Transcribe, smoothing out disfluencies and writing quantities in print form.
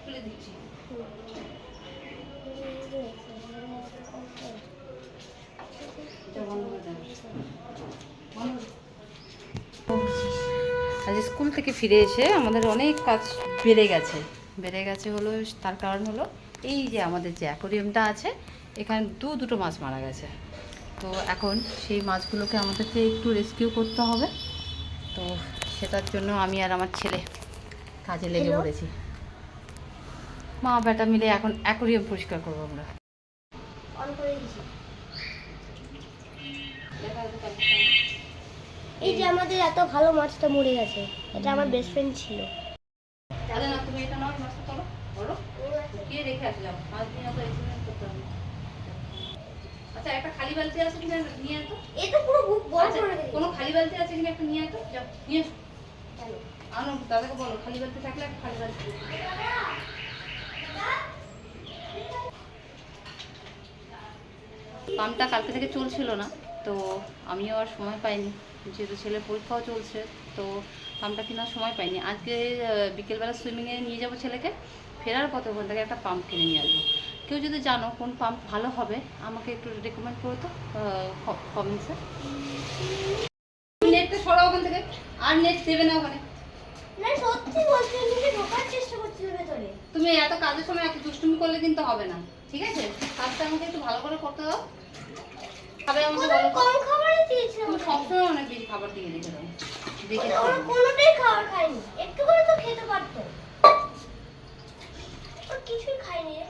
খুলে দিচ্ছি। আজ স্কুল থেকে ফিরে এসে আমাদের অনেক কাজ বেড়ে গেছে হলো, তার কারণ হলো এই যে আমাদের যে অ্যাকোরিয়ামটা আছে এখানে দুটো মাছ মারা গেছে। তো এখন সেই মাছগুলোকে আমাদেরকে একটু রেস্কিউ করতে হবে। তো সেটার জন্য আমি আর আমার ছেলে কাজে লেগে পড়েছি। মা বেটা মিলে এখন অ্যাকোরিয়াম পরিষ্কার করবো আমরা। এই যে আমাদের এত ভালো মাছটা মরে গেছে, এটা আমার বেস্ট ফ্রেন্ড ছিল। তাহলে না তুমি এটা নাও, মাছটা করো বলো কি রেখে আসো, যাও মাছ নিয়ে তো এক্সপেরিমেন্ট করতে হবে। আচ্ছা একটা খালি বালতি আছে কিনা নিয়ে আসো। এই তো পুরো বড় করে দিই। কোনো খালি বালতি আছে কিনা একটা নিয়ে আসো, যাও নিয়ে আসো। আনো দাদাকে বলো খালি বালতি থাকলে একটা খালি বালতি। পাম্পটা কালকে থেকে চলছিল না, তো আমিও আর সময় পাইনি, যেহেতু ছেলের পরীক্ষাও চলছে, তো পাম্পটা কেনার সময় পাইনি। আজকে বিকেলবেলা সুইমিংয়ে নিয়ে যাবো ছেলেকে, ফেরার পথে ওখান থেকে একটা পাম্প কিনে নিয়ে আসবো। কেউ যদি জানো কোন পাম্প ভালো হবে আমাকে একটু রেকমেন্ড করো তো কমেন্টসে। নেটটা সরাও ওখান থেকে, আর নেট দেবে না ওখানে। না সত্যি বলছি, তুমি ঢোকার চেষ্টা করছিলে ভেতরে। তুমি এত কাজের সময় এত দুষ্টুমি করলে কিন্তু হবে না, ঠিক আছে? কাজটা আমাকে একটু ভালো করে করতে দাও। খাবে আমাকে বলো, কম খাবারই দিয়েছিলাম। তুমি সবসময় অনেক বেশি খাবার দিয়ে রেখে দাও। দেখে ওরা কোনোটাই খাবার খায়নি, একটু করে তো খেতে পারতো, কিছুই খায়নি রে।